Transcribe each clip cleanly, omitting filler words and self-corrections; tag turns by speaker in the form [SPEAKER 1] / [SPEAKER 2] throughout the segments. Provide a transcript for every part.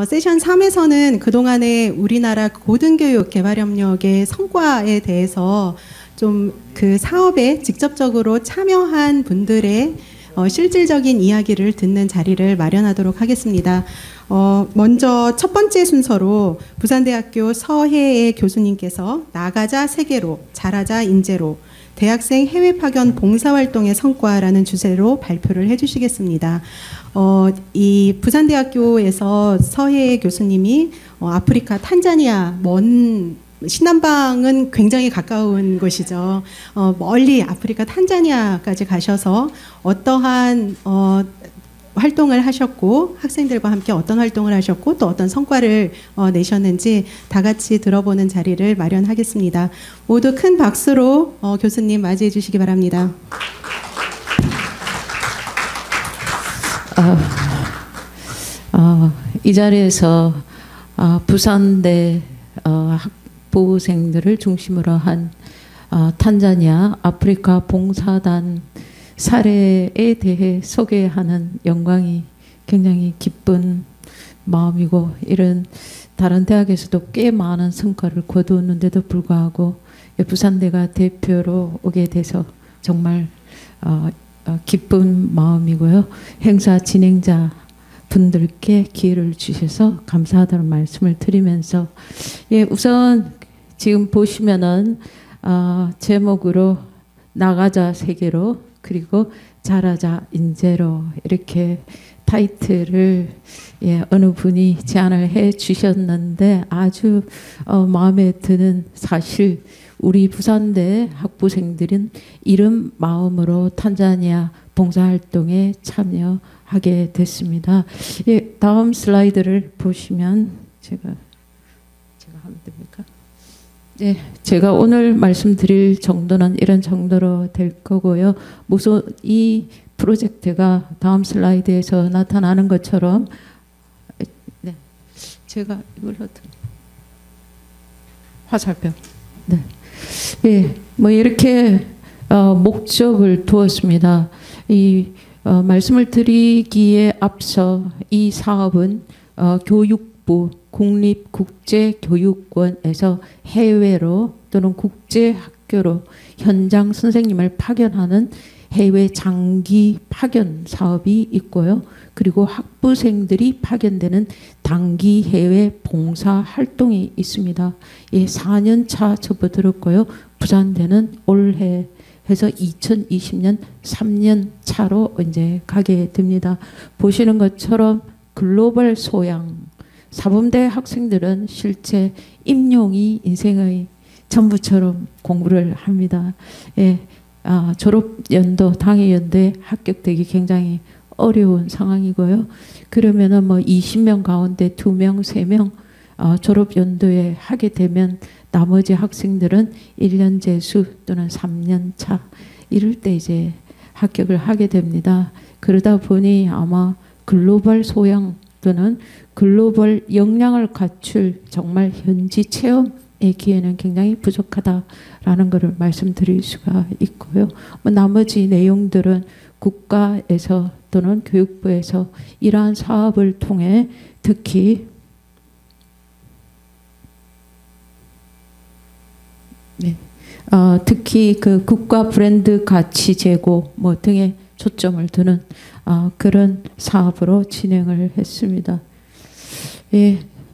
[SPEAKER 1] 세션 3에서는 그동안의 우리나라 고등교육 개발협력의 성과에 대해서 좀 그 사업에 직접적으로 참여한 분들의 실질적인 이야기를 듣는 자리를 마련하도록 하겠습니다. 먼저 첫 번째 순서로 부산대학교 서혜애 교수님께서 나가자 세계로, 잘하자 인재로, 대학생 해외 파견 봉사활동의 성과라는 주제로 발표를 해주시겠습니다. 이 부산대학교에서 서혜애 교수님이 아프리카 탄자니아 먼 신남방은 굉장히 가까운 곳이죠. 멀리 아프리카 탄자니아까지 가셔서 어떠한 활동을 하셨고 학생들과 함께 어떤 활동을 하셨고 또 어떤 성과를 내셨는지 다 같이 들어보는 자리를 마련하겠습니다. 모두 큰 박수로 교수님 맞이해 주시기 바랍니다.
[SPEAKER 2] 이 자리에서 부산대 학부생들을 중심으로 한 탄자니아 아프리카 봉사단 사례에 대해 소개하는 영광이 굉장히 기쁜 마음이고, 이런 다른 대학에서도 꽤 많은 성과를 거두었는데도 불구하고 부산대가 대표로 오게 돼서 정말 기쁜 마음이고요. 행사 진행자 분들께 기회를 주셔서 감사하다는 말씀을 드리면서, 우선 지금 보시면은 제목으로 나가자 세계로 그리고 잘하자 인재로 이렇게 타이틀을 어느 분이 제안을 해 주셨는데 아주 마음에 드는 사실, 우리 부산대 학부생들은 이런 마음으로 탄자니아 봉사활동에 참여하게 됐습니다. 다음 슬라이드를 보시면 제가 하면 됩니까? 제가 오늘 말씀드릴 정도는 이런 정도로 될 거고요. 무슨 이 프로젝트가 다음 슬라이드에서 나타나는 것처럼, 제가 이걸 화살표. 뭐 이렇게 목적을 두었습니다. 이 말씀을 드리기에 앞서 이 사업은 교육부 국립국제교육원에서 해외로 또는 국제학교로 현장 선생님을 파견하는 해외 장기 파견 사업이 있고요. 그리고 학부생들이 파견되는 단기 해외 봉사 활동이 있습니다. 4년 차 접어들었고요. 부산대는 올해 해서 2020년 3년 차로 이제 가게 됩니다. 보시는 것처럼 글로벌 소양, 사범대 학생들은 실제 임용이 인생의 전부처럼 공부를 합니다. 졸업 연도, 당해 연도에 합격되기 굉장히 어려운 상황이고요. 그러면은 뭐 20명 가운데 2명, 3명 졸업 연도에 하게 되면 나머지 학생들은 1년 재수 또는 3년 차 이럴 때 이제 합격을 하게 됩니다. 그러다 보니 아마 글로벌 소양 또는 글로벌 역량을 갖출 정말 현지 체험의 기회는 굉장히 부족하다라는 것을 말씀드릴 수가 있고요. 뭐 나머지 내용들은 국가에서 또는 교육부에서 이러한 사업을 통해 특히 특히 그 국가 브랜드 가치 제고 뭐 등에 초점을 두는 그런 사업으로 진행을 했습니다.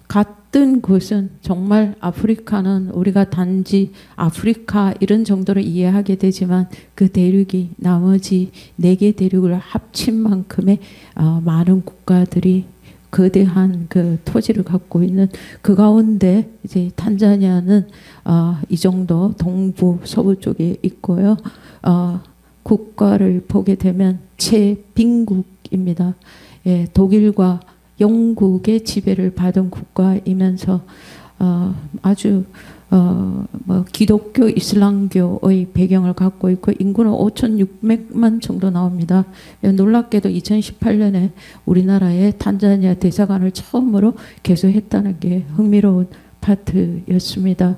[SPEAKER 2] 같은 곳은 정말 아프리카는 우리가 단지 아프리카 이런 정도로 이해하게 되지만 그 대륙이 나머지 4개 대륙을 합친 만큼의 많은 국가들이 거대한 그 토지를 갖고 있는 그 가운데 이제 탄자니아는 이 정도 동부 서부 쪽에 있고요. 국가를 보게 되면 최빈국입니다. 독일과 영국의 지배를 받은 국가이면서 아주 뭐 기독교 이슬람교의 배경을 갖고 있고 인구는 5,600만 정도 나옵니다. 놀랍게도 2018년에 우리나라에 탄자니아 대사관을 처음으로 개소했다는 게 흥미로운 파트였습니다.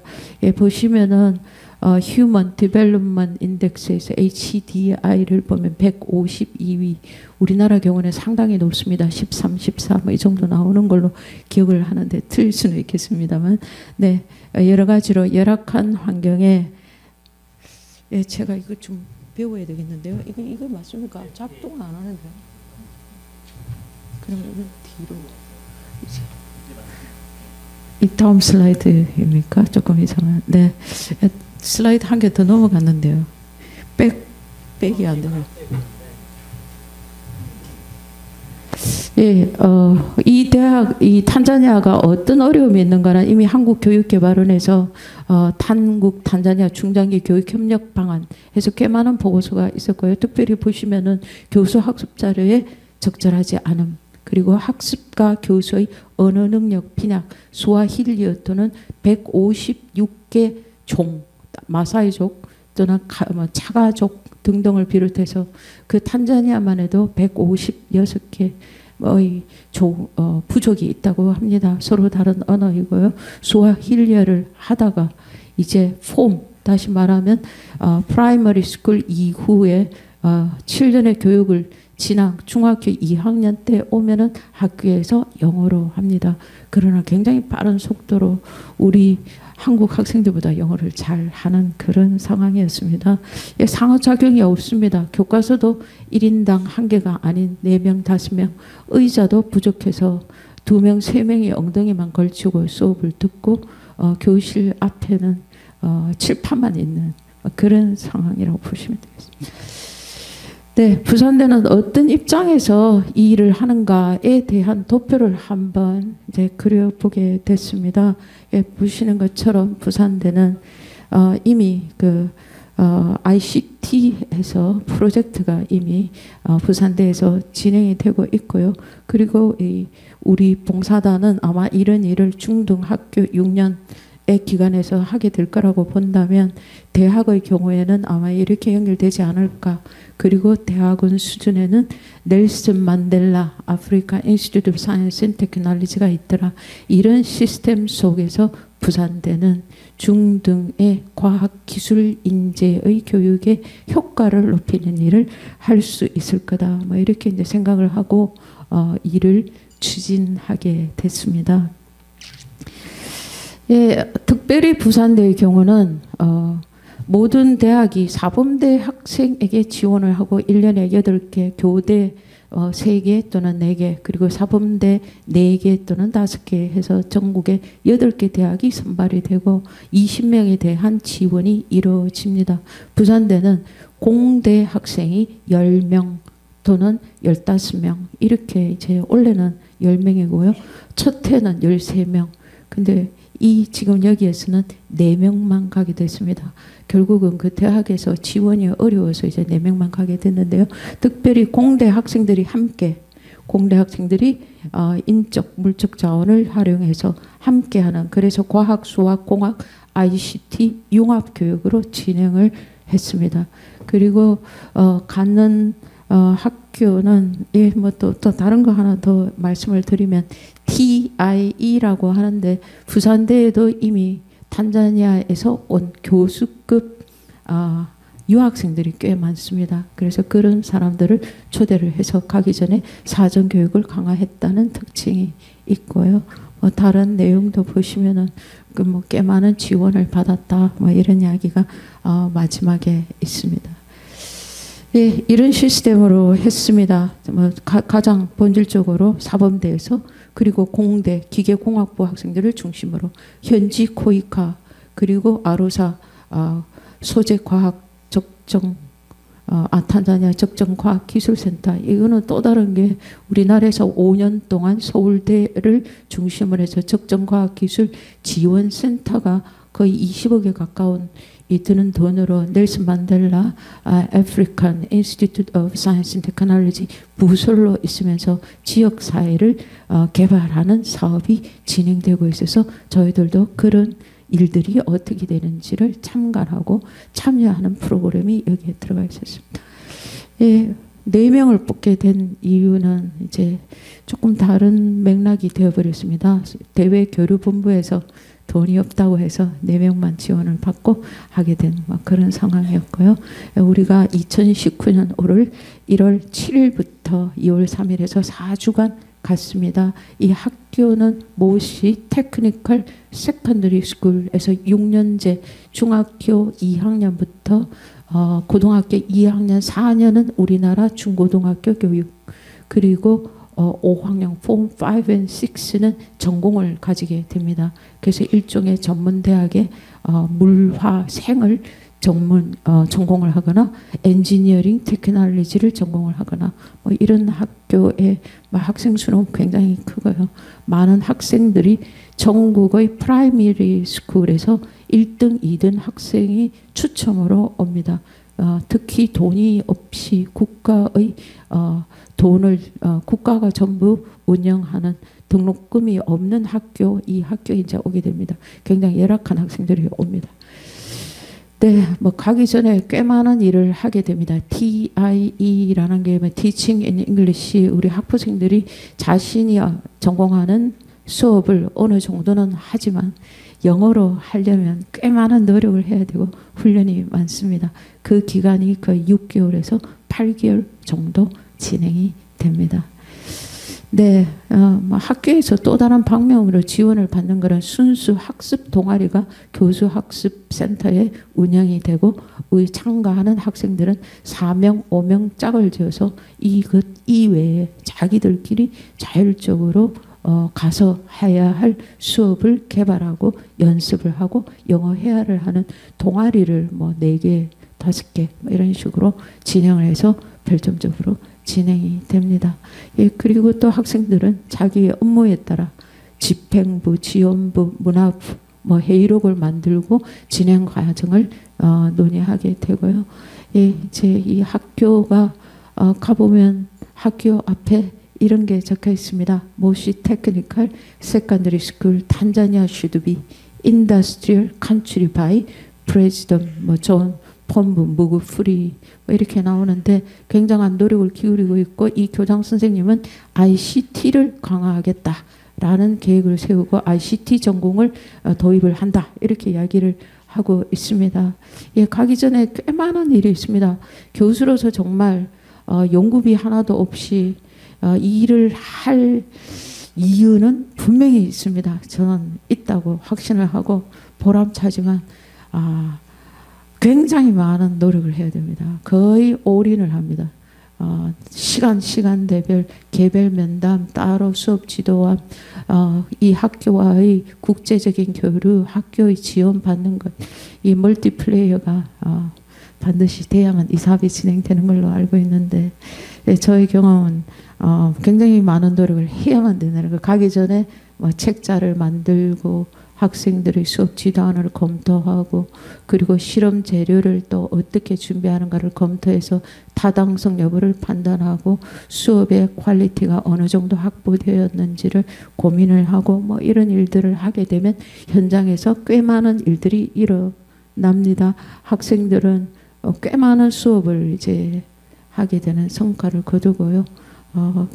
[SPEAKER 2] 보시면은 Human Development Index에서 HDI를 보면 152위. 우리나라 경우는 상당히 높습니다. 13, 14 뭐 이 정도 나오는 걸로 기억을 하는데 틀릴 수는 있겠습니다만, 네, 여러 가지로 열악한 환경에, 예, 제가 이거 좀 배워야 되겠는데요. 이거 맞습니까? 작동은 안 하는데요. 그러면 뒤로 이제. 이 다음 슬라이드입니까? 조금 이상한. 네, 슬라이드 한 개 더 넘어갔는데요. 백이 안 되네요. 예, 이 탄자니아가 어떤 어려움이 있는가는 이미 한국교육개발원에서 한국 탄자니아 중장기 교육협력 방안 해서 꽤 많은 보고서가 있었고요. 특별히 보시면은 교수 학습 자료에 적절하지 않음, 그리고 학습과 교수의 언어 능력 빈약, 스와힐리어 또는 156개 종, 마사이족 또는 차가족 등등을 비롯해서 그 탄자니아만 해도 156개의 부족이 있다고 합니다. 서로 다른 언어이고요. 스와힐리어를 하다가 이제 다시 말하면 프라이머리 스쿨 이후에 7년의 교육을 지난 중학교 2학년 때 오면은 학교에서 영어로 합니다. 그러나 굉장히 빠른 속도로 우리 한국 학생들보다 영어를 잘 하는 그런 상황이었습니다. 상호작용이 없습니다. 교과서도 1인당 1개가 아닌 4명, 5명, 의자도 부족해서 2명, 3명이 엉덩이만 걸치고 수업을 듣고 교실 앞에는 칠판만 있는 그런 상황이라고 보시면 되겠습니다. 네, 부산대는 어떤 입장에서 이 일을 하는가에 대한 도표를 한번 이제 그려보게 됐습니다. 예, 보시는 것처럼 부산대는 이미 ICT에서 프로젝트가 이미 부산대에서 진행이 되고 있고요. 그리고 우리 봉사단은 아마 이런 일을 중등학교 6년 기관에서 하게 될 거라고 본다면 대학의 경우에는 아마 이렇게 연결되지 않을까. 그리고 대학원 수준에는 넬슨 만델라 아프리카 인스티튜트 오브 사이언스 앤 테크놀로지가 있더라. 이런 시스템 속에서 부산대는 중등의 과학기술 인재의 교육의 효과를 높이는 일을 할 수 있을 거다. 뭐 이렇게 이제 생각을 하고 일을 추진하게 됐습니다. 예, 특별히 부산대의 경우는 모든 대학이 사범대 학생에게 지원을 하고 1년에 8개, 교대 3개 또는 4개, 그리고 사범대 4개 또는 5개 해서 전국에 8개 대학이 선발이 되고 20명에 대한 지원이 이루어집니다. 부산대는 공대 학생이 10명 또는 15명 이렇게 이제 원래는 10명이고요. 첫 해는 13명. 근데 지금 여기에서는 4명만 가게 됐습니다. 결국은 그 대학에서 지원이 어려워서 이제 4명만 가게 됐는데요. 특별히 공대 학생들이 인적, 물적 자원을 활용해서 함께하는, 그래서 과학, 수학, 공학, ICT 융합 교육으로 진행을 했습니다. 그리고 갖는 학교는 뭐 또 다른 거 하나 더 말씀을 드리면 TIE라고 하는데 부산대에도 이미 탄자니아에서 온 교수급 유학생들이 꽤 많습니다. 그래서 그런 사람들을 초대를 해서 가기 전에 사전 교육을 강화했다는 특징이 있고요. 다른 내용도 보시면은 꽤 많은 지원을 받았다. 뭐 이런 이야기가 마지막에 있습니다. 예, 이런 시스템으로 했습니다. 가장 본질적으로 사범대에서 그리고 공대, 기계공학부 학생들을 중심으로 현지 코이카 그리고 아로사 소재과학 적정 탄자니아 적정과학기술센터, 이거는 또 다른 게 우리나라에서 5년 동안 서울대를 중심으로 해서 적정과학기술 지원센터가 거의 20억에 가까운 드는 돈으로 넬슨 만델라 아프리칸 인스티튜트 오브 사이언스 앤 테크놀로지 부설로 있으면서 지역사회를 개발하는 사업이 진행되고 있어서 저희들도 그런 일들이 어떻게 되는지를 참관하고 참여하는 프로그램이 여기에 들어가 있었습니다. 예, 4명을 뽑게 된 이유는 이제 조금 다른 맥락이 되어버렸습니다. 대외교류본부에서 돈이 없다고 해서 4명만 지원을 받고 하게 된 그런 상황이었고요. 우리가 2019년 1월 7일부터 2월 3일에서 4주간 갔습니다. 이 학교는 모시 테크니컬 세컨더리 스쿨에서 6년제 중학교 2학년부터 고등학교 2학년 4년은 우리나라 중고등학교 교육, 그리고 5학년 폼 5 and 6는 전공을 가지게 됩니다. 그래서 일종의 전문대학의 물화생을 전공을 하거나 엔지니어링 테크놀로지를 전공을 하거나 이런 학교의 학생 수는 굉장히 크고요. 많은 학생들이 전국의 프라이머리 스쿨에서 1등, 2등 학생이 추첨으로 옵니다. 특히 돈이 없이 국가의 돈을 국가가 전부 운영하는 등록금이 없는 학교, 이 학교에 이제 오게 됩니다. 굉장히 열악한 학생들이 옵니다. 네, 가기 전에 꽤 많은 일을 하게 됩니다. TIE라는 게 Teaching in English, 우리 학부생들이 자신이 전공하는 수업을 어느 정도는 하지만 영어로 하려면 꽤 많은 노력을 해야 되고 훈련이 많습니다. 그 기간이 거의 6개월에서 8개월 정도 진행이 됩니다. 네, 학교에서 또 다른 방면으로 지원을 받는 그런 순수 학습 동아리가 교수학습센터에 운영이 되고 참가하는 학생들은 4명, 5명 짝을 지어서 이것 이외에 자기들끼리 자율적으로 가서 해야 할 수업을 개발하고 연습을 하고 영어 회화를 하는 동아리를 4개, 5개 이런 식으로 진행을 해서 별점적으로 진행이 됩니다. 예, 그리고 또 학생들은 자기의 업무에 따라 집행부, 지원부, 문화부, 회의록을 만들고 진행 과정을 논의하게 되고요. 예, 이제 이 학교가 가보면 학교 앞에 이런 게 적혀 있습니다. 모시 테크니컬 세컨더리 스쿨 탄자니아 should be industrial country by president 존 폼부 무그프리 이렇게 나오는데 굉장한 노력을 기울이고 있고, 이 교장 선생님은 ICT를 강화하겠다라는 계획을 세우고 ICT 전공을 도입을 한다 이렇게 이야기를 하고 있습니다. 예, 가기 전에 꽤 많은 일이 있습니다. 교수로서 정말 연구비 하나도 없이 이 일을 할 이유는 분명히 있습니다. 저는 있다고 확신을 하고 보람차지만 굉장히 많은 노력을 해야 됩니다. 거의 올인을 합니다. 시간대별 개별 면담, 따로 수업 지도와 이 학교와의 국제적인 교류, 학교의 지원 받는 것, 이 멀티플레이어가 반드시 돼야만 이 사업이 진행되는 걸로 알고 있는데, 저의 경험은 굉장히 많은 노력을 해야만 된다는 거. 가기 전에 책자를 만들고 학생들의 수업 지도안을 검토하고, 그리고 실험 재료를 또 어떻게 준비하는가를 검토해서 타당성 여부를 판단하고 수업의 퀄리티가 어느 정도 확보되었는지를 고민을 하고 이런 일들을 하게 되면 현장에서 꽤 많은 일들이 일어납니다. 학생들은 꽤 많은 수업을 이제 하게 되는 성과를 거두고요.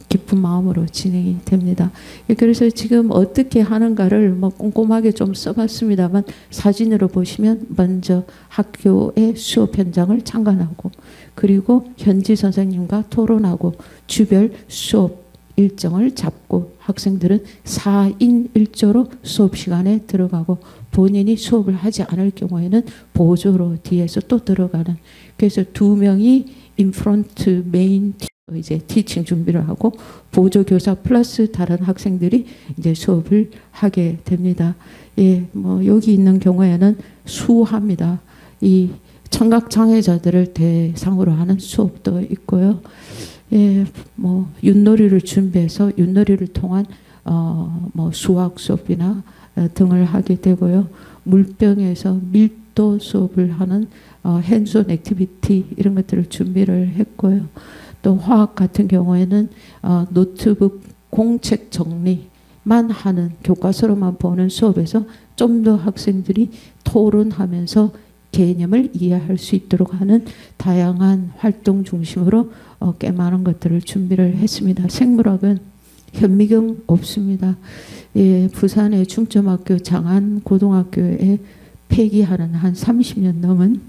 [SPEAKER 2] 기쁜 마음으로 진행이 됩니다. 그래서 지금 어떻게 하는가를 꼼꼼하게 좀 써봤습니다만, 사진으로 보시면 먼저 학교의 수업 현장을 참관하고, 그리고 현지 선생님과 토론하고 주별 수업 일정을 잡고, 학생들은 4인 1조로 수업 시간에 들어가고, 본인이 수업을 하지 않을 경우에는 보조로 뒤에서 또 들어가는, 그래서 2명이 인프런트 메인 이제 티칭 준비를 하고 보조 교사 플러스 다른 학생들이 이제 수업을 하게 됩니다. 예, 여기 있는 경우에는 수합니다. 이 청각 장애자들을 대상으로 하는 수업도 있고요. 예, 윷놀이를 준비해서 윷놀이를 통한 수학 수업이나 등을 하게 되고요. 물병에서 밀도 수업을 하는 핸즈온 액티비티 이런 것들을 준비를 했고요. 또 화학 같은 경우에는 노트북 공책 정리만 하는, 교과서로만 보는 수업에서 좀 더 학생들이 토론하면서 개념을 이해할 수 있도록 하는 다양한 활동 중심으로 꽤 많은 것들을 준비를 했습니다. 생물학은 현미경 없습니다. 예, 부산의 중점학교 장안고등학교에 폐기하는 한 30년 넘은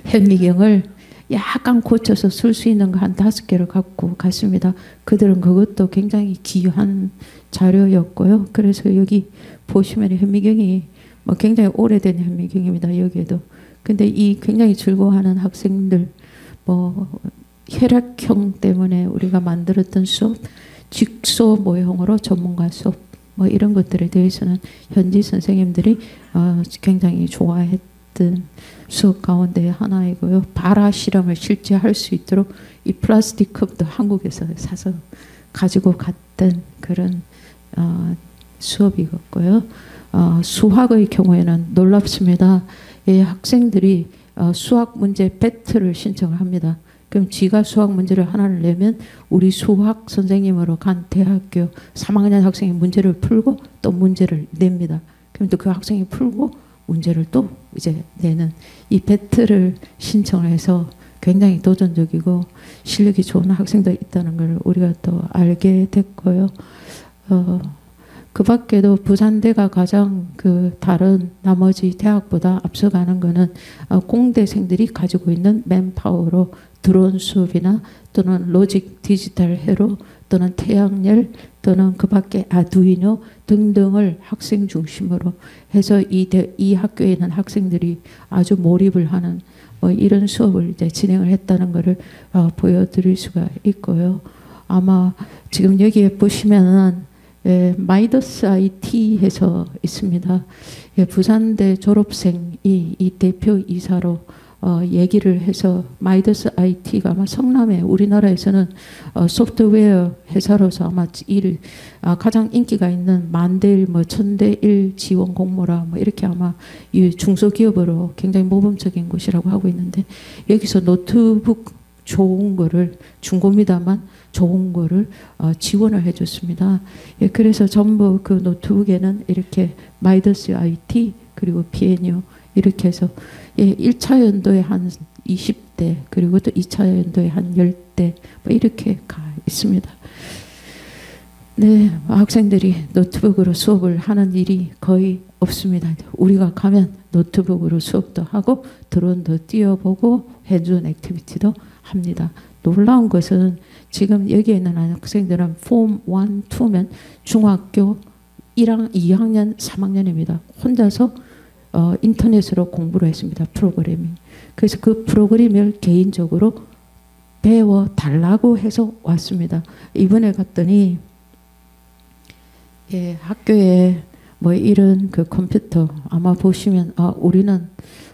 [SPEAKER 2] 현미경을 약간 고쳐서 쓸 수 있는 거 한 5개를 갖고 갔습니다. 그들은 그것도 굉장히 귀한 자료였고요. 그래서 여기 보시면 현미경이 뭐 굉장히 오래된 현미경입니다. 여기에도. 근데 이 굉장히 즐거워하는 학생들, 뭐 혈액형 때문에 우리가 만들었던 수업, 직소 모형으로 전문가 수업, 뭐 이런 것들에 대해서는 현지 선생님들이 굉장히 좋아했던 수업 가운데 하나이고요. 발화 실험을 실제 할 수 있도록 이 플라스틱 컵도 한국에서 사서 가지고 갔던 그런 수업이었고요. 수학의 경우에는 놀랍습니다. 예, 학생들이 수학 문제 배틀을 신청을 합니다. 그럼 지가 수학 문제를 하나를 내면 우리 수학 선생님으로 간 대학교 3학년 학생이 문제를 풀고 또 문제를 냅니다. 그럼 또 그 학생이 풀고 문제를 또 이제 내는 이 배틀을 신청을 해서 굉장히 도전적이고 실력이 좋은 학생도 있다는 걸 우리가 또 알게 됐고요. 그 밖에도 부산대가 가장 그 다른 나머지 대학보다 앞서가는 거는 공대생들이 가지고 있는 맨파워로 드론 수업이나 또는 로직 디지털 회로 또는 태양열 또는 그 밖에 아두이노 등등을 학생 중심으로 해서 이 학교에 있는 학생들이 아주 몰입을 하는 뭐 이런 수업을 이제 진행을 했다는 것을 보여드릴 수가 있고요. 아마 지금 여기에 보시면은 마이더스 IT 해서 있습니다. 부산대 졸업생이 이 대표이사로 얘기를 해서 마이더스 IT가 아마 성남에 우리나라에서는 소프트웨어 회사로서 아마 가장 인기가 있는 만대일 뭐 천대일 지원 공모라 뭐 이렇게 아마 이 중소기업으로 굉장히 모범적인 곳이라고 하고 있는데 여기서 노트북 좋은 거를 중고입니다만 좋은 거를 지원을 해줬습니다. 예, 그래서 전부 그 노트북에는 이렇게 마이더스 IT 그리고 PNU 이렇게 해서 예, 1차 연도에 한 20대 그리고 또 2차 연도에 한 10대 뭐 이렇게 가 있습니다. 네, 학생들이 노트북으로 수업을 하는 일이 거의 없습니다. 우리가 가면 노트북으로 수업도 하고 드론도 띄워보고 핸즈온 액티비티도 합니다. 놀라운 것은 지금 여기에 있는 학생들은 폼 1, 2면 중학교 2학년, 3학년입니다. 혼자서 인터넷으로 공부를 했습니다. 프로그래밍. 그래서 그 프로그램을 개인적으로 배워달라고 해서 왔습니다. 이번에 갔더니 예, 학교에 뭐 이런 그 컴퓨터 아마 보시면 우리는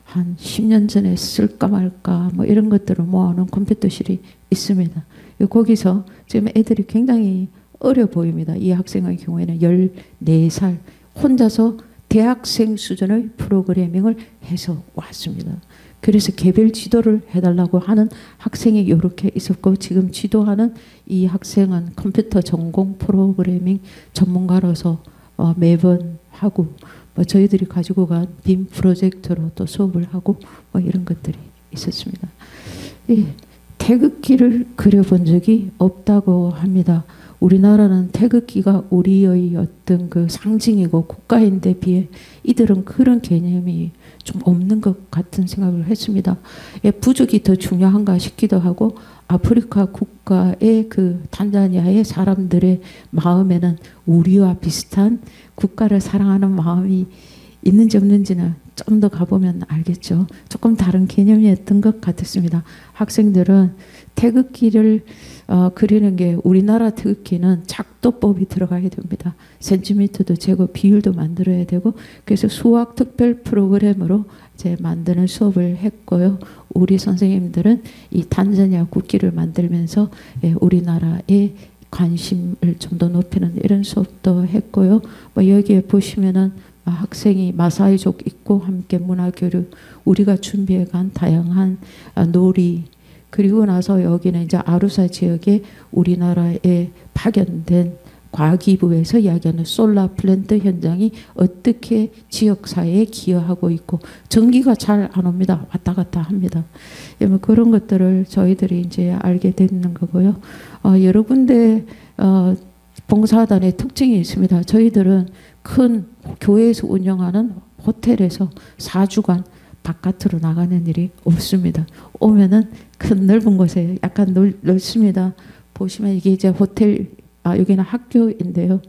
[SPEAKER 2] 한 10년 전에 쓸까 말까 뭐 이런 것들을 모아놓은 컴퓨터실이 있습니다. 거기서 지금 애들이 굉장히 어려 보입니다. 이 학생의 경우에는 14살 혼자서 대학생 수준의 프로그래밍을 해서 왔습니다. 그래서 개별 지도를 해달라고 하는 학생이 이렇게 있었고 지금 지도하는 이 학생은 컴퓨터 전공 프로그래밍 전문가로서 매번 하고 뭐 저희들이 가지고 간 빔 프로젝트로 또 수업을 하고 뭐 이런 것들이 있었습니다. 예, 태극기를 그려본 적이 없다고 합니다. 우리나라는 태극기가 우리의 어떤 그 상징이고 국가인데 비해 이들은 그런 개념이 좀 없는 것 같은 생각을 했습니다. 예, 부족이 더 중요한가 싶기도 하고 아프리카 국가의 그 탄자니아의 사람들의 마음에는 우리와 비슷한 국가를 사랑하는 마음이 있는지 없는지는 좀 더 가보면 알겠죠. 조금 다른 개념이었던 것 같았습니다. 학생들은 태극기를 그리는 게 우리나라 태극기는 작도법이 들어가야 됩니다. 센티미터도 재고 비율도 만들어야 되고 그래서 수학 특별 프로그램으로 이제 만드는 수업을 했고요. 우리 선생님들은 이 탄자니아 국기를 만들면서 우리나라의 관심을 좀 더 높이는 이런 수업도 했고요. 뭐 여기에 보시면은 학생이 마사이족 있고 함께 문화교류 우리가 준비해간 다양한 놀이 그리고 나서 여기는 이제 아루사 지역에 우리나라에 파견된 과기부에서 이야기하는 솔라 플랜트 현장이 어떻게 지역사회에 기여하고 있고 전기가 잘 안 옵니다. 왔다 갔다 합니다. 뭐 그런 것들을 저희들이 이제 알게 되는 거고요. 여러 군데 봉사단의 특징이 있습니다. 저희들은 큰 교회에서 운영하는 호텔에서 4주간 바깥으로 나가는 일이 없습니다. 오면은 큰 넓은 곳에 약간 넓습니다. 보시면 이게 이제 호텔, 여기는 학교인데요.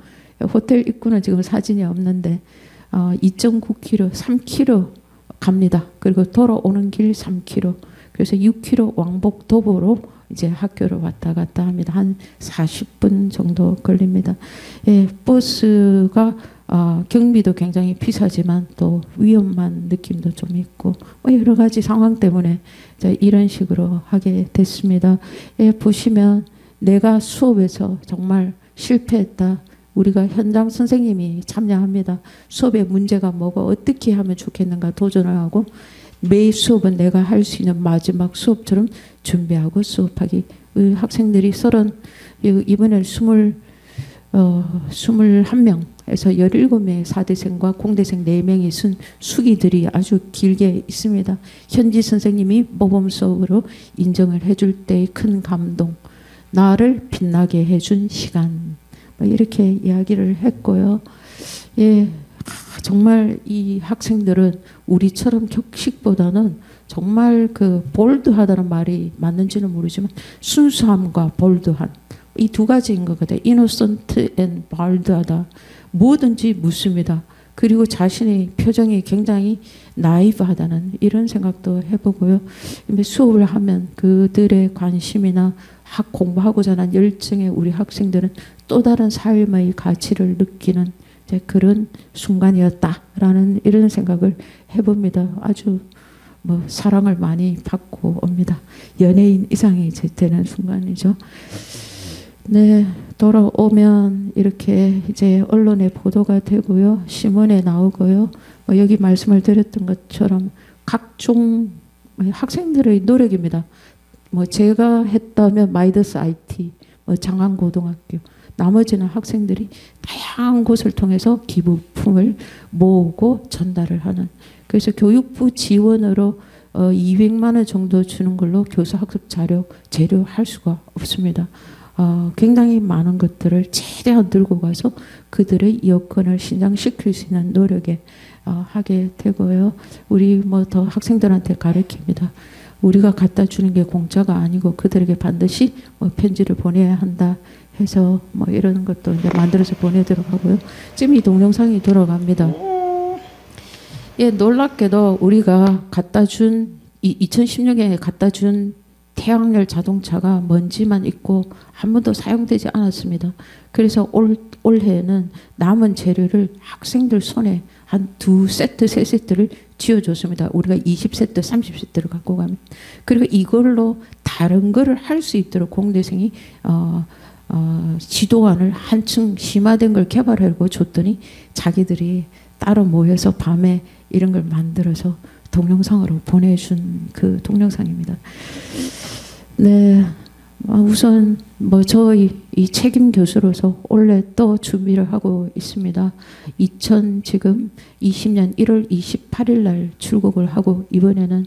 [SPEAKER 2] 호텔 입구는 지금 사진이 없는데 2.9km, 3km 갑니다. 그리고 돌아오는 길 3km. 그래서 6km 왕복 도보로 이제 학교를 왔다 갔다 합니다. 한 40분 정도 걸립니다. 예, 버스가 경비도 굉장히 비싸지만 또 위험한 느낌도 좀 있고 여러 가지 상황 때문에 이런 식으로 하게 됐습니다. 예, 보시면 내가 수업에서 정말 실패했다. 우리가 현장 선생님이 참여합니다. 수업의 문제가 뭐고 어떻게 하면 좋겠는가 도전을 하고 매 수업은 내가 할 수 있는 마지막 수업처럼 준비하고 수업하기. 학생들이 이번에 21명에서 17명의 4대생과 공대생 4명이 쓴 수기들이 아주 길게 있습니다. 현지 선생님이 모범 수업으로 인정을 해줄 때의 큰 감동, 나를 빛나게 해준 시간, 이렇게 이야기를 했고요. 예, 정말 이 학생들은 우리처럼 격식보다는 정말 그 볼드하다는 말이 맞는지는 모르지만 순수함과 볼드한 이 두 가지인 것 같아요. innocent and bold하다. 뭐든지 묻습니다. 그리고 자신의 표정이 굉장히 나이브하다는 이런 생각도 해보고요. 수업을 하면 그들의 관심이나 공부하고자 하는 열정의 우리 학생들은 또 다른 삶의 가치를 느끼는 그런 순간이었다라는 이런 생각을 해봅니다. 아주 사랑을 많이 받고 옵니다. 연예인 이상이 되는 순간이죠. 네, 돌아오면 이렇게 이제 언론에 보도가 되고요, 신문에 나오고요. 여기 말씀을 드렸던 것처럼 각종 학생들의 노력입니다. 제가 했다면 마이더스 IT, 장안고등학교, 나머지는 학생들이 다양한 곳을 통해서 기부품을 모으고 전달을 하는. 그래서 교육부 지원으로 200만 원 정도 주는 걸로 교수 학습 재료 할 수가 없습니다. 굉장히 많은 것들을 최대한 들고 가서 그들의 여건을 신장시킬 수 있는 노력에 하게 되고요. 우리 더 학생들한테 가르칩니다. 우리가 갖다 주는 게 공짜가 아니고 그들에게 반드시 편지를 보내야 한다 해서 이런 것도 이제 만들어서 보내도록 하고요. 지금 이 동영상이 돌아갑니다. 예, 놀랍게도 우리가 갖다 준 2016년에 갖다 준 태양열 자동차가 먼지만 있고 한 번도 사용되지 않았습니다. 그래서 올해는 남은 재료를 학생들 손에 한 2세트, 3세트를 쥐어줬습니다. 우리가 20세트, 30세트를 갖고 가면. 그리고 이걸로 다른 거를 할 수 있도록 공대생이 지도안을 한층 심화된 걸 개발하고 줬더니 자기들이 따로 모여서 밤에 이런 걸 만들어서 동영상으로 보내준 그 동영상입니다. 네, 우선 저희 이 책임 교수로서 올해 또 준비를 하고 있습니다. 2020년 1월 28일 날 출국을 하고 이번에는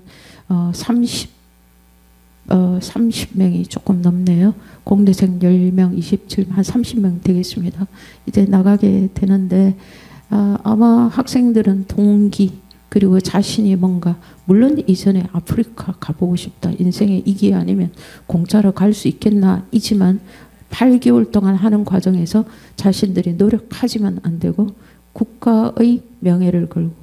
[SPEAKER 2] 30명이 조금 넘네요. 공대생 10명, 27, 한 30명 되겠습니다. 이제 나가게 되는데 아마 학생들은 동기 그리고 자신이 뭔가 물론 이전에 아프리카 가보고 싶다. 인생의 이기 아니면 공짜로 갈 수 있겠나 이지만 8개월 동안 하는 과정에서 자신들이 노력하지만 안 되고 국가의 명예를 걸고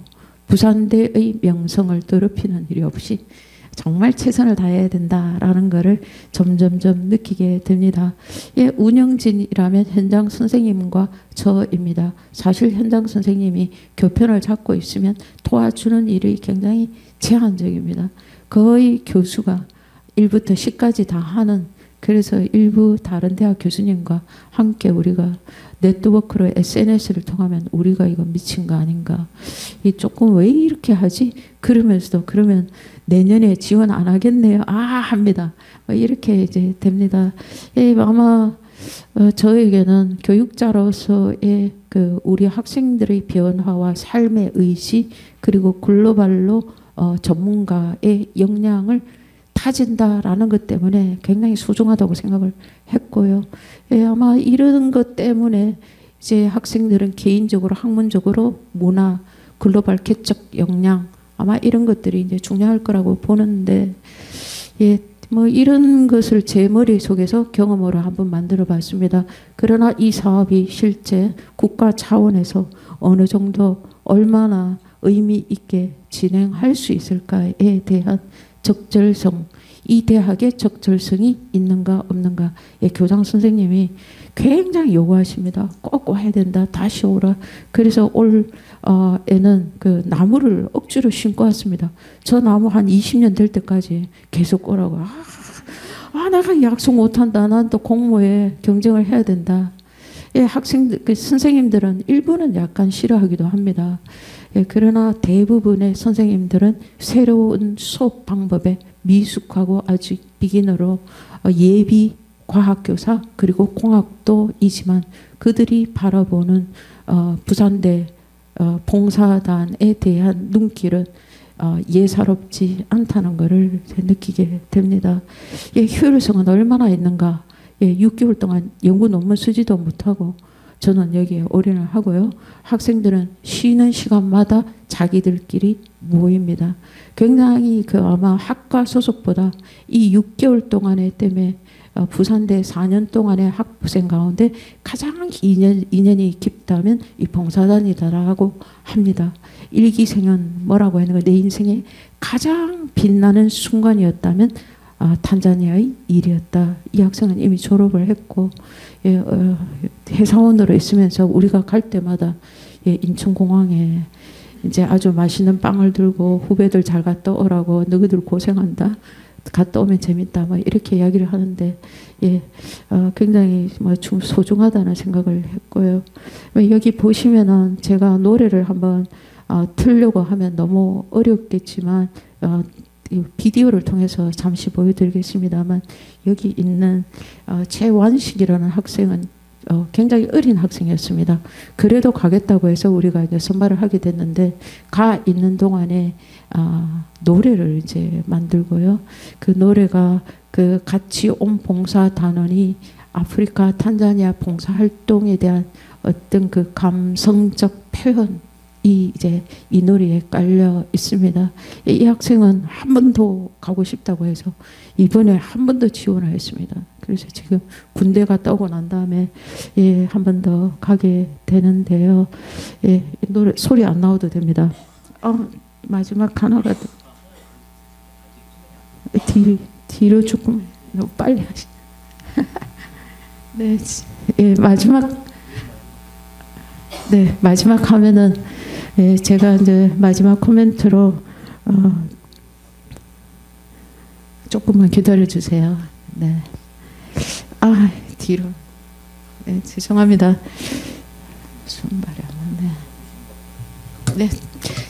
[SPEAKER 2] 부산대의 명성을 더럽히는 일이 없이 정말 최선을 다해야 된다라는 것을 점점점 느끼게 됩니다. 예, 운영진이라면 현장 선생님과 저입니다. 사실 현장 선생님이 교편을 잡고 있으면 도와주는 일이 굉장히 제한적입니다. 거의 교수가 1부터 10까지 다 하는, 그래서 일부 다른 대학 교수님과 함께 우리가 네트워크로 SNS를 통하면 우리가 이거 미친 거 아닌가, 이 조금 왜 이렇게 하지? 그러면서도 그러면 내년에 지원 안 하겠네요. 합니다. 이렇게 이제 됩니다. 예, 아마 저에게는 교육자로서의 그 우리 학생들의 변화와 삶의 의지 그리고 글로벌로 전문가의 역량을 다 다진다라는 것 때문에 굉장히 소중하다고 생각을 했고요. 예, 아마 이런 것 때문에 이제 학생들은 개인적으로 학문적으로 문화, 글로벌 개척 역량 아마 이런 것들이 이제 중요할 거라고 보는데, 예, 뭐 이런 것을 제 머릿속에서 경험으로 한번 만들어 봤습니다. 그러나 이 사업이 실제 국가 차원에서 어느 정도 얼마나 의미 있게 진행할 수 있을까에 대한 적절성, 이 대학의 적절성이 있는가 없는가, 예, 교장 선생님이 굉장히 요구하십니다. 꼭 와야 된다. 다시 오라. 그래서 올해는 그 나무를 억지로 심고 왔습니다. 저 나무 한 20년 될 때까지 계속 오라고. 내가 약속 못한다. 난 또 공모에 경쟁을 해야 된다. 예, 학생들, 그 선생님들은 일부는 약간 싫어하기도 합니다. 예, 그러나 대부분의 선생님들은 새로운 수업 방법에 미숙하고 아직 비기너로 예비 과학교사 그리고 공학도이지만 그들이 바라보는 부산대 봉사단에 대한 눈길은 예사롭지 않다는 것을 느끼게 됩니다. 예, 효율성은 얼마나 있는가. 예, 6개월 동안 연구 논문 쓰지도 못하고 저는 여기에 올인을 하고요. 학생들은 쉬는 시간마다 자기들끼리 모입니다. 굉장히 아마 학과 소속보다 이 6개월 동안에 때문에 부산대 4년 동안의 학부생 가운데 가장 인연이 깊다면 이 봉사단이다라고 합니다. 일기생은 뭐라고 하는 거예요? 내 인생의 가장 빛나는 순간이었다면 탄자니아의 일이었다. 이 학생은 이미 졸업을 했고, 예, 회사원으로 있으면서 우리가 갈 때마다, 예, 인천공항에 이제 아주 맛있는 빵을 들고 후배들 잘 갔다 오라고, 너희들 고생한다. 갔다 오면 재밌다. 뭐 이렇게 이야기를 하는데, 예, 굉장히 뭐 소중하다는 생각을 했고요. 여기 보시면은 제가 노래를 한번 틀려고 하면 너무 어렵겠지만 이 비디오를 통해서 잠시 보여드리겠습니다만, 여기 있는 최완식이라는 학생은 굉장히 어린 학생이었습니다. 그래도 가겠다고 해서 우리가 이제 선발을 하게 됐는데, 가 있는 동안에 노래를 이제 만들고요. 그 노래가 그 같이 온 봉사단원이 아프리카 탄자니아 봉사활동에 대한 어떤 그 감성적 표현이 이제 이 노래에 깔려 있습니다. 이 학생은 한 번 더 가고 싶다고 해서 이번에 한 번 더 지원을 했습니다. 그래서 지금 군대 갔다 오고 난 다음에, 예, 한 번 더 가게 되는데요. 예, 노래 소리 안 나와도 됩니다. 마지막 하나가 뒤로 조금 너무 빨리 하시. 네, 예, 마지막 하면은, 예, 제가 이제 마지막 코멘트로 조금만 기다려 주세요. 네. 뒤로. 네, 죄송합니다. 손발이 안 나네. 네,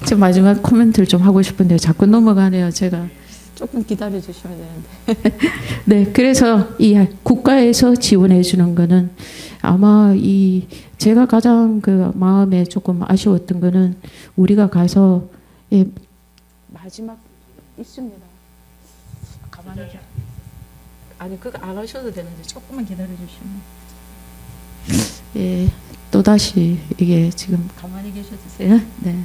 [SPEAKER 2] 제 마지막 코멘트를 좀 하고 싶은데 자꾸 넘어가네요. 제가 조금 기다려 주시면 되는데. 네, 그래서 이 국가에서 지원해 주는 거는 아마 제가 가장 그 마음에 조금 아쉬웠던 거는 우리가 가서, 예, 마지막 있습니다. 가만히 아니 그거 안 하셔도 되는데 조금만 기다려 주시면. 예, 또 다시 이게 지금 가만히 계셔주세요. 네.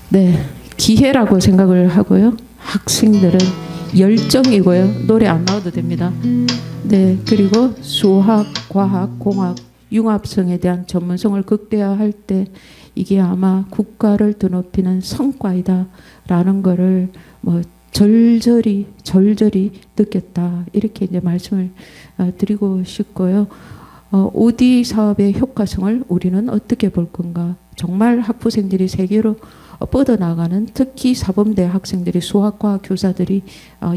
[SPEAKER 2] 네, 기회라고 생각을 하고요. 학생들은 열정이고요. 노래 안 나와도 됩니다. 네, 그리고 수학, 과학, 공학, 융합성에 대한 전문성을 극대화할 때 이게 아마 국가를 드높이는 성과이다라는 거를 뭐 절절히 느꼈다. 이렇게 이제 말씀을 드리고 싶고요. OD 사업의 효과성을 우리는 어떻게 볼 건가? 정말 학부생들이 세계로 뻗어나가는, 특히 사범대 학생들이, 수학과 교사들이,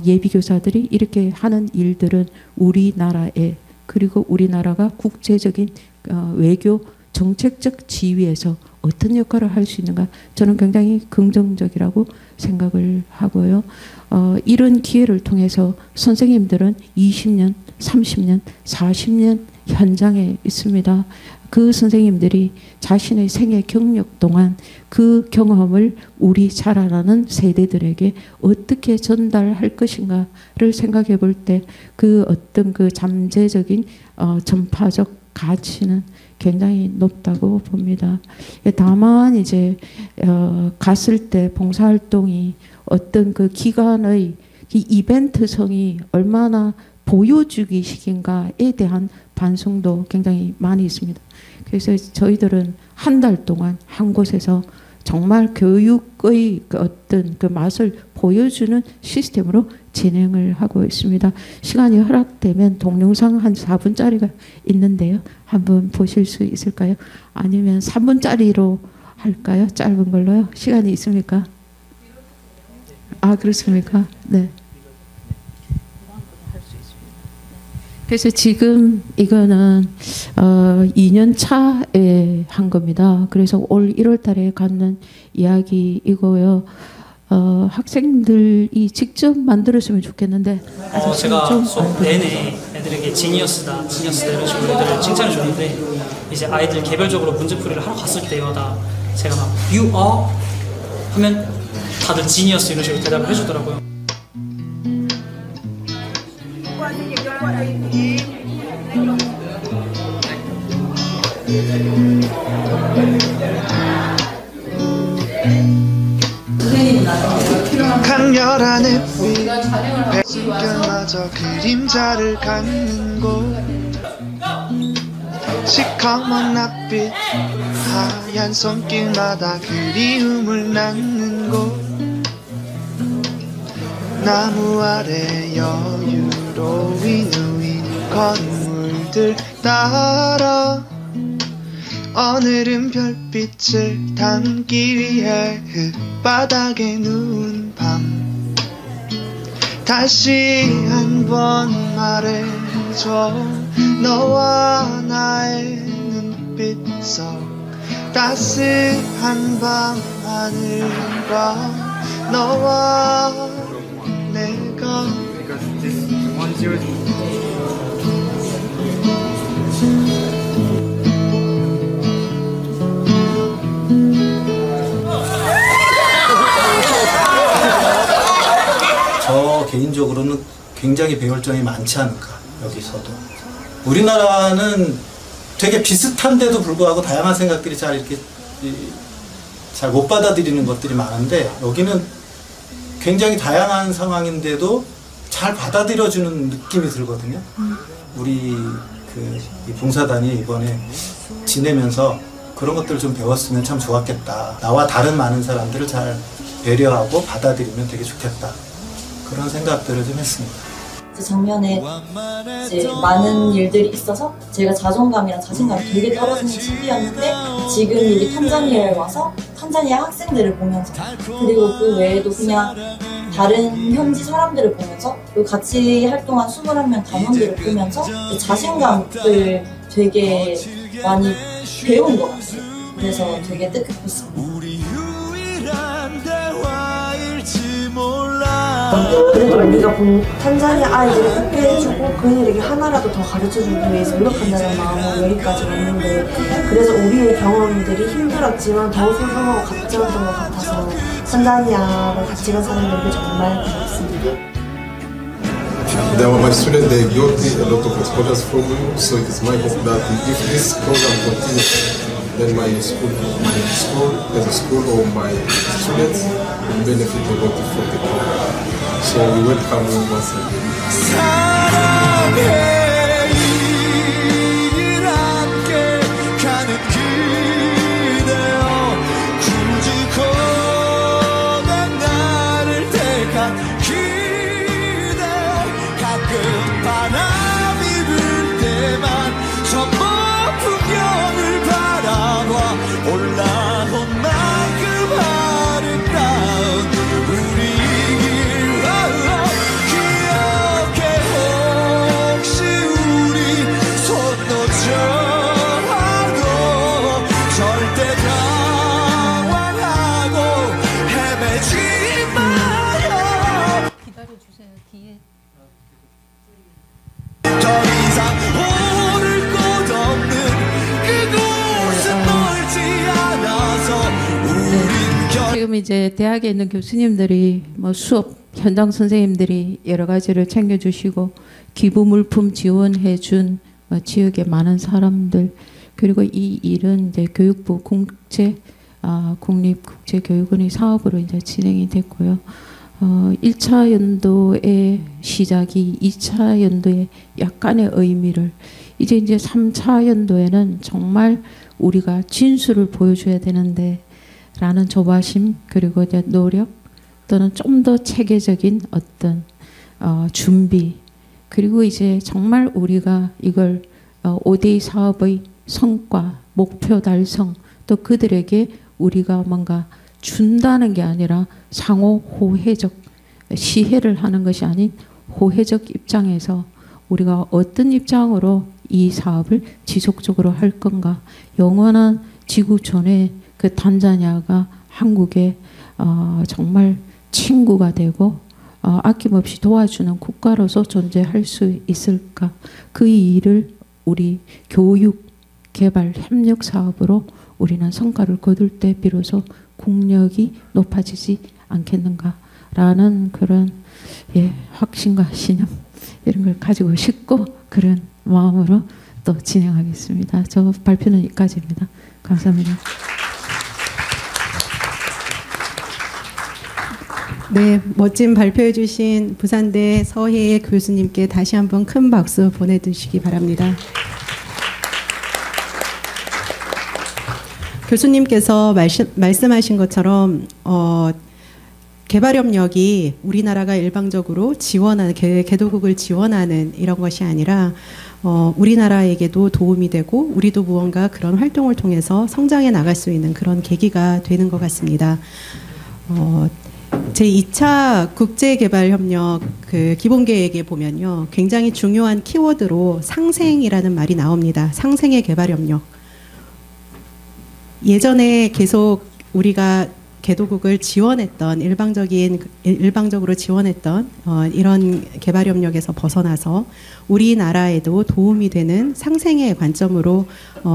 [SPEAKER 2] 예비교사들이 이렇게 하는 일들은 우리나라에, 그리고 우리나라가 국제적인 외교 정책적 지위에서 어떤 역할을 할 수 있는가, 저는 굉장히 긍정적이라고 생각을 하고요. 이런 기회를 통해서 선생님들은 20년, 30년, 40년 현장에 있습니다. 그 선생님들이 자신의 생애 경력 동안 그 경험을 우리 자라나는 세대들에게 어떻게 전달할 것인가를 생각해 볼 때 그 어떤 그 잠재적인 전파적 가치는 굉장히 높다고 봅니다. 다만 이제 갔을 때 봉사활동이 어떤 그 기간의 그 이벤트성이 얼마나 보여주기식인가에 대한 반성도 굉장히 많이 있습니다. 그래서 저희들은 한 달 동안 한 곳에서 정말 교육의 그 어떤 그 맛을 보여주는 시스템으로 진행을 하고 있습니다. 시간이 허락되면 동영상 한 4분짜리가 있는데요. 한번 보실 수 있을까요? 아니면 3분짜리로 할까요? 짧은 걸로요? 시간이 있습니까? 아, 그렇습니까? 네. 그래서 지금 이거는 2년 차에 한 겁니다. 그래서 올 1월 달에 갖는 이야기이고요. 학생들이 직접 만들었으면 좋겠는데
[SPEAKER 3] 제가 수업 내내 애들에게 지니어스다 이런 식으로 애들을 칭찬해 줬는데 이제 아이들 개별적으로 문제풀이를 하러 갔을 때마다 제가 막 You are? 하면 다들 지니어스 이런 식으로 대답을 해주더라고요.
[SPEAKER 4] 강렬한 햇빛 백순결마저 그림자를 갖는 곳 시커먼 낯빛 하얀 손길마다 그리움을 낳는 곳 나무 아래 여유로이 누인 건물들 따라 오늘은 별빛을 담기 위해 흙바닥에 누운 밤 다시 한번 말해줘 너와 나의 눈빛 속 따스한 밤 하늘과 너와 내가
[SPEAKER 5] 저 개인적으로는 굉장히 배울 점이 많지 않을까. 여기서도 우리나라는 되게 비슷한데도 불구하고 다양한 생각들이 잘 이렇게 잘 못 받아들이는 것들이 많은데 여기는 굉장히 다양한 상황인데도 잘 받아들여주는 느낌이 들거든요. 우리 이 봉사단이 이번에 지내면서 그런 것들을 좀 배웠으면 참 좋았겠다. 나와 다른 많은 사람들을 잘 배려하고 받아들이면 되게 좋겠다. 그런 생각들을 좀 했습니다.
[SPEAKER 6] 작년에 이제 많은 일들이 있어서 제가 자존감이랑 자신감이 되게 떨어지는 시기였는데 지금 여기 탄자니아에 와서 탄자니아 학생들을 보면서 그리고 그 외에도 그냥 다른 현지 사람들을 보면서 그리고 같이 활동한 21명 단원들을 보면서 자신감을 되게 많이 배운 것 같아요. 그래서 되게 뜻깊었습니다.
[SPEAKER 7] 그래도 우리가 탄자니아 아이들을 뽑게 해주고 그들에게 하나라도 더 가르쳐주기 위해서 노력한다는 마음으로 여기까지 왔는데 그래서 우리의 경험들이 힘들었지만 더 소중하고 가치였던 것 같아서 탄자니아를 같이 간 사람들에게 정말 고맙습니다.
[SPEAKER 8] They were my students, they got a lot of exposures from you, so it is my hope that if this program continues, then my school as a school or my students will benefit a lot from the program. So we welcome you once again.
[SPEAKER 4] 우리 길 기억해 혹시
[SPEAKER 2] 이제 대학에 있는 교수님들이 뭐 수업 현장 선생님들이 여러 가지를 챙겨주시고 기부 물품 지원해준 지역의 많은 사람들 그리고 이 일은 이제 교육부 국립국제교육원의 사업으로 이제 진행이 됐고요. 1차 연도의 시작이 2차 연도의 약간의 의미를 이제 3차 연도에는 정말 우리가 진수를 보여줘야 되는데 라는 조바심 그리고 이제 노력 또는 좀 더 체계적인 어떤 준비 그리고 이제 정말 우리가 이걸 5대2 사업의 성과 목표 달성 또 그들에게 우리가 뭔가 준다는 게 아니라 상호 호혜적 시혜를 하는 것이 아닌 호혜적 입장에서 우리가 어떤 입장으로 이 사업을 지속적으로 할 건가 영원한 지구촌에 그 탄자니아가 한국의 정말 친구가 되고 아낌없이 도와주는 국가로서 존재할 수 있을까 그 일을 우리 교육 개발 협력 사업으로 우리는 성과를 거둘 때 비로소 국력이 높아지지 않겠는가라는 그런 확신과 신념 이런 걸 가지고 싶고 그런 마음으로 또 진행하겠습니다. 저 발표는 여기까지입니다. 감사합니다.
[SPEAKER 1] 네, 멋진 발표해 주신 부산대 서혜 교수님께 다시 한번 큰 박수 보내주시기 바랍니다. 교수님께서 말씀하신 것처럼 개발협력이 우리나라가 일방적으로 지원하는 개도국을 지원하는 이런 것이 아니라 우리나라에게도 도움이 되고 우리도 무언가 그런 활동을 통해서 성장해 나갈 수 있는 그런 계기가 되는 것 같습니다. 제2차 국제개발협력 그 기본계획에 보면요. 굉장히 중요한 키워드로 상생이라는 말이 나옵니다. 상생의 개발협력. 예전에 계속 우리가 개도국을 지원했던 일방적으로 지원했던 이런 개발협력에서 벗어나서 우리나라에도 도움이 되는 상생의 관점으로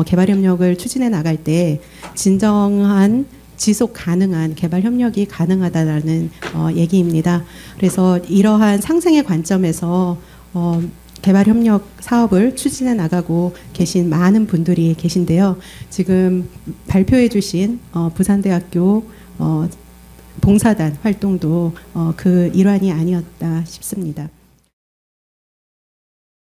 [SPEAKER 1] 개발협력을 추진해 나갈 때 진정한 지속 가능한 개발 협력이 가능하다라는 얘기입니다. 그래서 이러한 상생의 관점에서 개발 협력 사업을 추진해 나가고 계신 많은 분들이 계신데요. 지금 발표해 주신 부산대학교 봉사단 활동도 그 일환이 아니었다 싶습니다.